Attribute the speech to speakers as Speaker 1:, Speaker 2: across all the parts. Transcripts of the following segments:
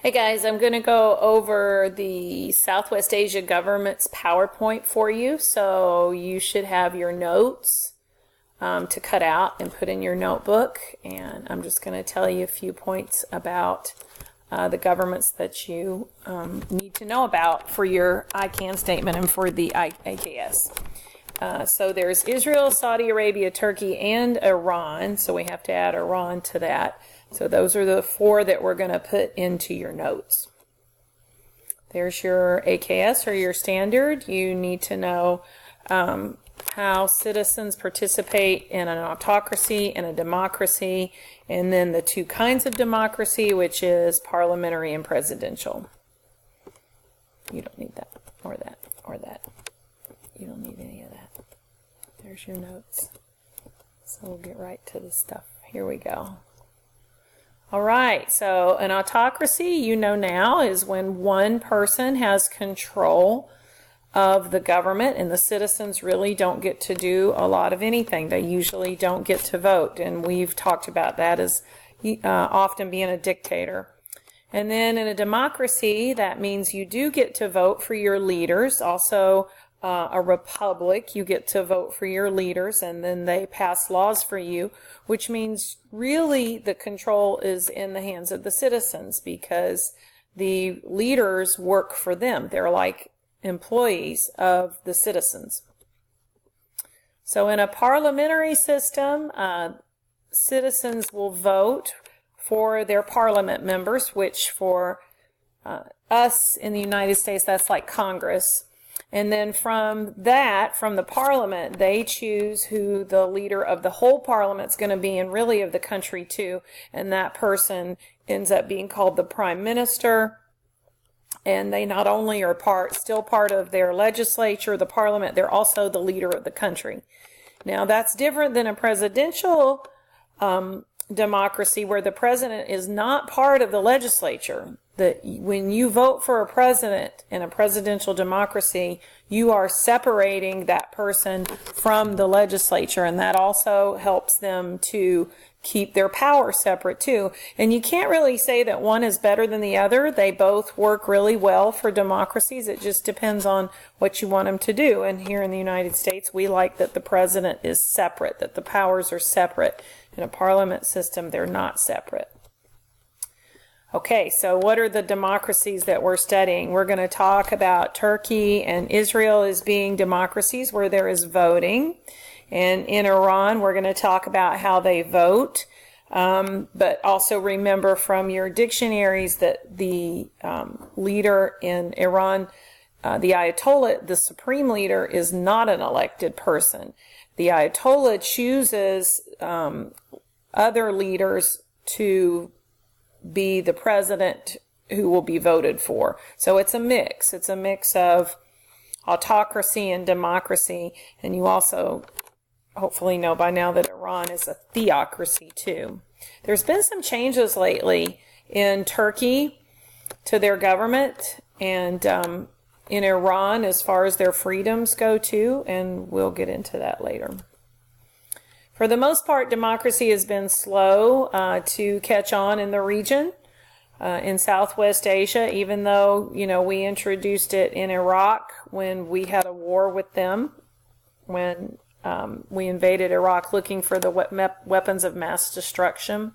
Speaker 1: Hey guys, I'm going to go over the Southwest Asia government's PowerPoint for you. So you should have your notes to cut out and put in your notebook. And I'm just going to tell you a few points about the governments that you need to know about for your ICANN statement and for the AKS. So there's Israel, Saudi Arabia, Turkey, and Iran. So we have to add Iran to that. So those are the four that we're going to put into your notes. There's your AKS or your standard. You need to know how citizens participate in an autocracy and a democracy, and then the two kinds of democracy, which is parliamentary and presidential. You don't need that, or that, or that. You don't need any of that. There's your notes. So we'll get right to the stuff. Here we go. All right, so an autocracy, you know now, is when one person has control of the government and the citizens really don't get to do a lot of anything. They usually don't get to vote, and we've talked about that as often being a dictator. And then in a democracy, that means you do get to vote for your leaders. Also, a republic, you get to vote for your leaders, and then they pass laws for you, which means really the control is in the hands of the citizens because the leaders work for them. They're like employees of the citizens. So in a parliamentary system, citizens will vote for their parliament members, which for us in the United States, that's like Congress. And then from the parliament, they choose who the leader of the whole parliament's going to be, and really of the country too. And that person ends up being called the prime minister. And they not only are still part of their legislature, the parliament, they're also the leader of the country. Now that's different than a presidential democracy where the president is not part of the legislature. When you vote for a president in a presidential democracy, you are separating that person from the legislature, and that also helps them to keep their power separate too. And you can't really say that one is better than the other. They both work really well for democracies. It just depends on what you want them to do. And here in the United States, we like that the president is separate, that the powers are separate. In a parliament system, they're not separate. Okay, so what are the democracies that we're studying? We're going to talk about Turkey and Israel as being democracies where there is voting. And in Iran, we're going to talk about how they vote. But also remember from your dictionaries that the leader in Iran, the Ayatollah, the supreme leader, is not an elected person. The Ayatollah chooses other leaders to be the president who will be voted for. So it's a mix. It's a mix of autocracy and democracy. And you also hopefully know by now that Iran is a theocracy too. There's been some changes lately in Turkey to their government and in Iran as far as their freedoms go too, and we'll get into that later. For the most part, democracy has been slow to catch on in the region, in Southwest Asia, even though, we introduced it in Iraq when we had a war with them, when we invaded Iraq looking for the weapons of mass destruction.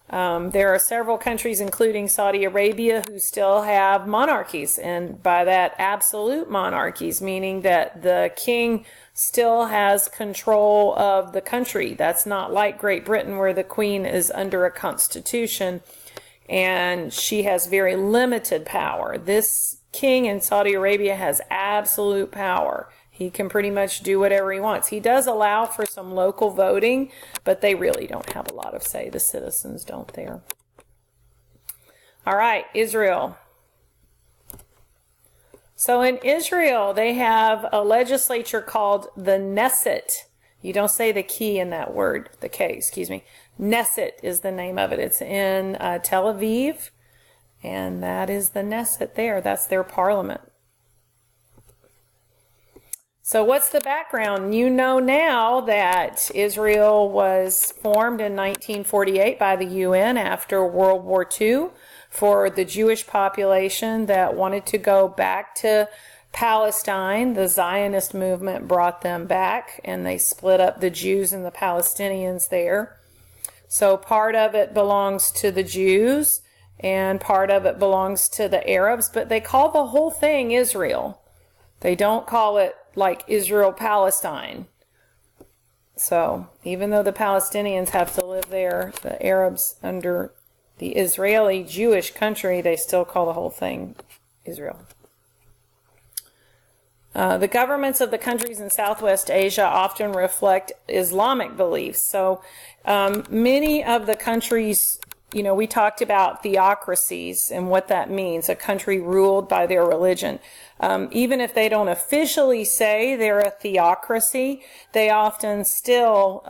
Speaker 1: There are several countries, including Saudi Arabia, who still have monarchies, and by that, absolute monarchies, meaning that the king still has control of the country. That's not like Great Britain, where the queen is under a constitution and she has very limited power. This king in Saudi Arabia has absolute power. He can pretty much do whatever he wants. He does allow for some local voting, but they really don't have a lot of say. The citizens don't there. All right, Israel. So in Israel, they have a legislature called the Knesset. You don't say the key in that word, the K, excuse me. Knesset is the name of it. It's in Tel Aviv, and that is the Knesset there. That's their parliament. So what's the background? You know now that Israel was formed in 1948 by the UN after World War II for the Jewish population that wanted to go back to Palestine. The Zionist movement brought them back, and they split up the Jews and the Palestinians there. So part of it belongs to the Jews, and part of it belongs to the Arabs, but they call the whole thing Israel. They don't call it like Israel-Palestine. So even though the Palestinians have to live there, the Arabs under the Israeli Jewish country, they still call the whole thing Israel. The governments of the countries in Southwest Asia often reflect Islamic beliefs. So many of the countries, you know, we talked about theocracies and what that means, a country ruled by their religion. Even if they don't officially say they're a theocracy, they often still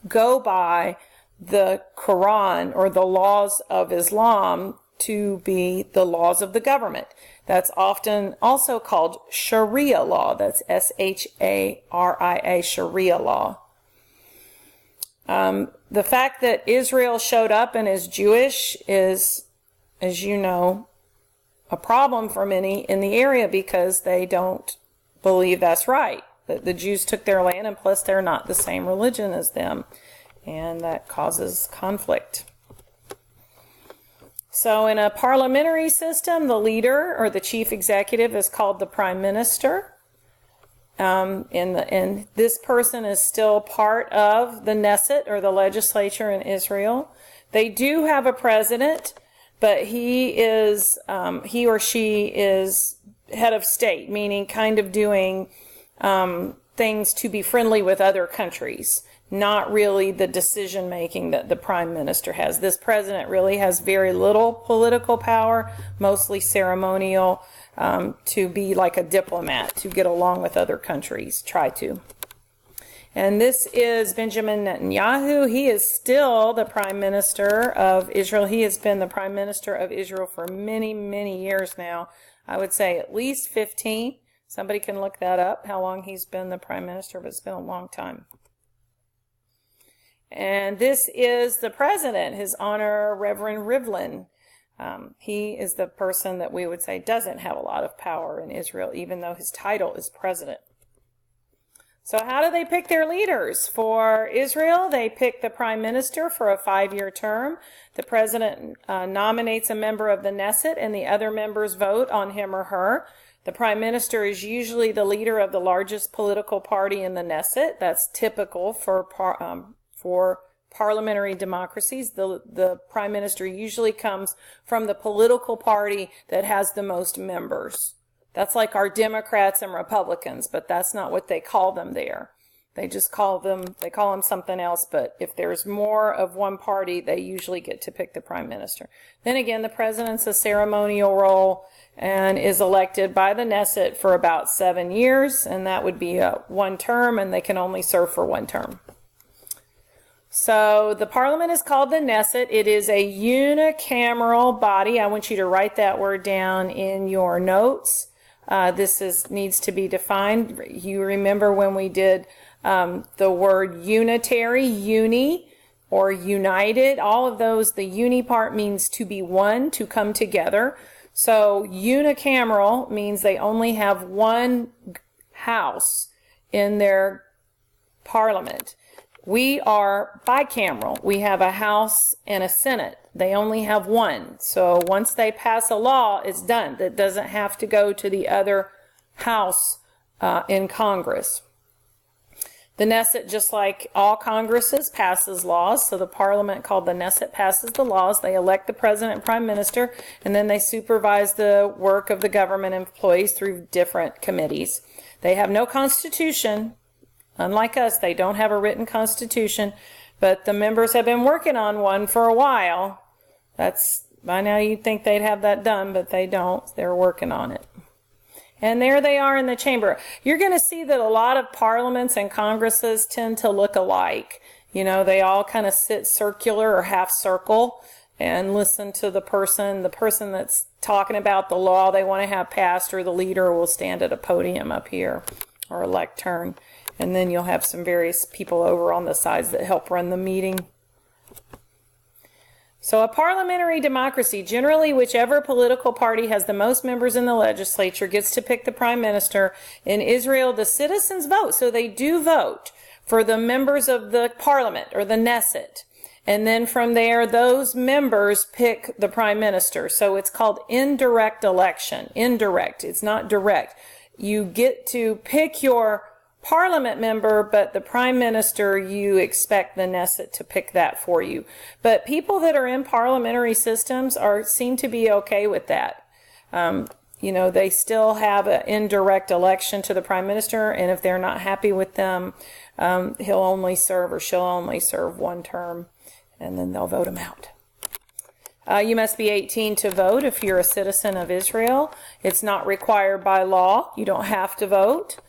Speaker 1: go by the Quran or the laws of Islam to be the laws of the government. That's often also called Sharia law. That's S-H-A-R-I-A, Sharia law. The fact that Israel showed up and is Jewish is, as you know, a problem for many in the area because they don't believe that's right. That the Jews took their land, and plus they're not the same religion as them, and that causes conflict. So in a parliamentary system, the leader or the chief executive is called the prime minister. And this person is still part of the Knesset or the legislature in Israel. They do have a president, but he or she is head of state, meaning kind of doing things to be friendly with other countries, not really the decision making that the prime minister has. This president really has very little political power, mostly ceremonial, to be like a diplomat, to get along with other countries, try to. And this is Benjamin Netanyahu. He is still the prime minister of Israel. He has been the prime minister of Israel for many, many years now. I would say at least 15. Somebody can look that up, how long he's been the prime minister, but it's been a long time. And this is the president, His Honor Reverend Rivlin. He is the person that we would say doesn't have a lot of power in Israel, even though his title is president. So how do they pick their leaders? For Israel, they pick the prime minister for a 5-year term. The president nominates a member of the Knesset, and the other members vote on him or her. The prime minister is usually the leader of the largest political party in the Knesset. That's typical for parliamentary democracies. The prime minister usually comes from the political party that has the most members. That's like our Democrats and Republicans, but that's not what they call them there. They call them something else, but if there's more of one party, they usually get to pick the prime minister. Then again, the president's a ceremonial role and is elected by the Knesset for about 7 years, and that would be one term, and they can only serve for one term. So the parliament is called the Knesset. It is a unicameral body. I want you to write that word down in your notes. This needs to be defined. You remember when we did the word unitary, uni, or united, all of those, the uni part means to be one, to come together. So unicameral means they only have one house in their parliament. We are bicameral. We have a House and a Senate. They only have one. So once they pass a law, it's done. That doesn't have to go to the other house in Congress. The Knesset, just like all Congresses, passes laws. So the parliament called the Knesset passes the laws. They elect the president and prime minister, and then they supervise the work of the government employees through different committees. They have no constitution. Unlike us, they don't have a written constitution, but the members have been working on one for a while. By now you'd think they'd have that done, but they don't. They're working on it. And there they are in the chamber. You're going to see that a lot of parliaments and congresses tend to look alike. You know, they all kind of sit circular or half circle and listen to the person that's talking about the law they want to have passed, or the leader will stand at a podium up here, or a lectern. And then you'll have some various people over on the sides that help run the meeting. So a parliamentary democracy, generally whichever political party has the most members in the legislature gets to pick the prime minister. In Israel, the citizens vote. So they do vote for the members of the parliament or the Knesset. And then from there, those members pick the prime minister. So it's called indirect election. Indirect. It's not direct. You get to pick your parliament member, but the prime minister, you expect the Knesset to pick that for you. But people that are in parliamentary systems seem to be okay with that. They still have an indirect election to the prime minister, and if they're not happy with them, he'll only serve or she'll only serve one term, and then they'll vote him out. You must be 18 to vote if you're a citizen of Israel. It's not required by law. You don't have to vote.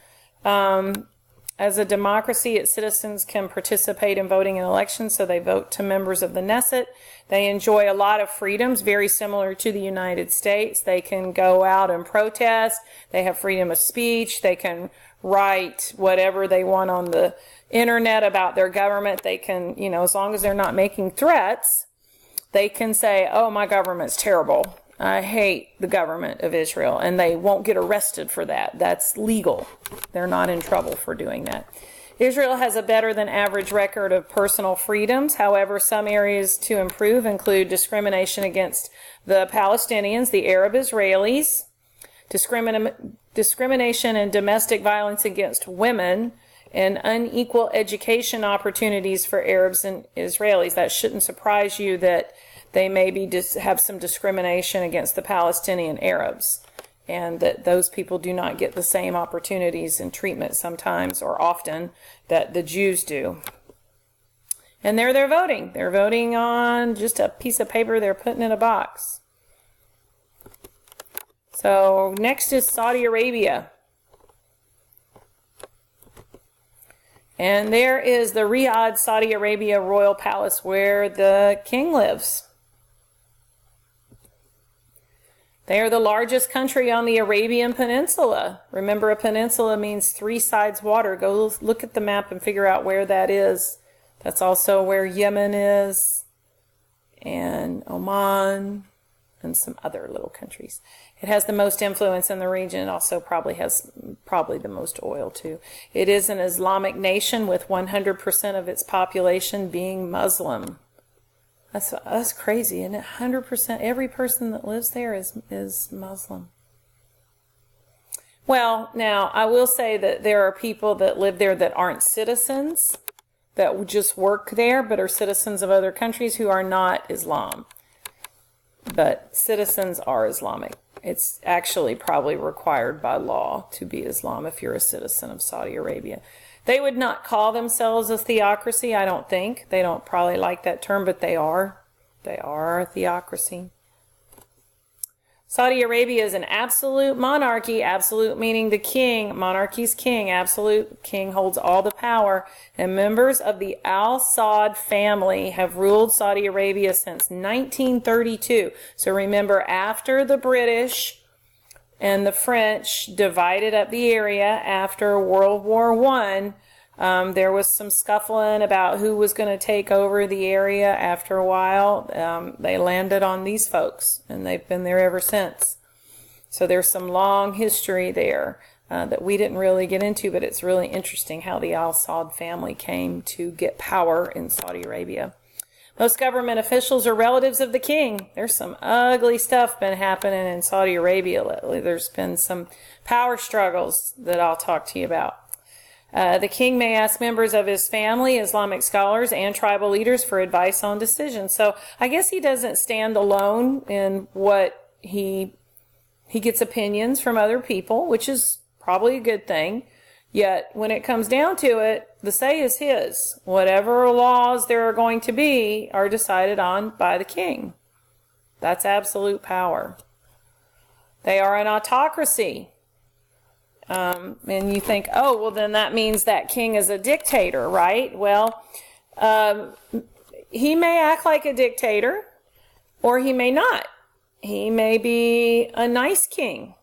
Speaker 1: As a democracy, its citizens can participate in voting in elections, so they vote to members of the Knesset. They enjoy a lot of freedoms, very similar to the United States. They can go out and protest. They have freedom of speech. They can write whatever they want on the internet about their government. They can, as long as they're not making threats, they can say, oh, my government's terrible. I hate the government of Israel, and they won't get arrested for that. That's legal. They're not in trouble for doing that. Israel has a better than average record of personal freedoms. However, some areas to improve include discrimination against the Palestinians, the Arab Israelis, discrimination and domestic violence against women, and unequal education opportunities for Arabs and Israelis. That shouldn't surprise you that they maybe have some discrimination against the Palestinian Arabs, and that those people do not get the same opportunities and treatment sometimes or often that the Jews do. And there they're voting. They're voting on just a piece of paper they're putting in a box. So next is Saudi Arabia. And there is the Riyadh, Saudi Arabia Royal Palace where the king lives. They are the largest country on the Arabian Peninsula. Remember, a peninsula means three sides water. Go look at the map and figure out where that is. That's also where Yemen is, and Oman, and some other little countries. It has the most influence in the region. It also has the most oil, too. It is an Islamic nation with 100% of its population being Muslim. That's crazy, isn't it? 100%, every person that lives there is Muslim. Well, now, I will say that there are people that live there that aren't citizens, that just work there, but are citizens of other countries who are not Islam. But citizens are Islamic. It's actually probably required by law to be Islam if you're a citizen of Saudi Arabia. They would not call themselves a theocracy, I don't think. They don't probably like that term, but they are. They are a theocracy. Saudi Arabia is an absolute monarchy, absolute meaning the king, monarchy's king, absolute king holds all the power, and members of the Al Saud family have ruled Saudi Arabia since 1932. So remember, after the British and the French divided up the area after World War I, there was some scuffling about who was going to take over the area. After a while, they landed on these folks, and they've been there ever since. So there's some long history there that we didn't really get into, but it's really interesting how the Al Saud family came to get power in Saudi Arabia. Most government officials are relatives of the king. There's some ugly stuff been happening in Saudi Arabia lately. There's been some power struggles that I'll talk to you about. The king may ask members of his family, Islamic scholars, and tribal leaders for advice on decisions. So I guess he doesn't stand alone in what he gets opinions from other people, which is probably a good thing. Yet when it comes down to it, the say is his. Whatever laws there are going to be are decided on by the king. That's absolute power. They are an autocracy. And you think, oh, well, then that means that king is a dictator, right? Well, he may act like a dictator, or he may not. He may be a nice king.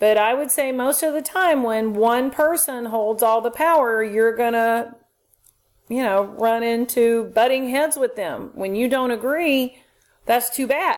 Speaker 1: But I would say most of the time when one person holds all the power, you're going to, run into butting heads with them. When you don't agree, that's too bad.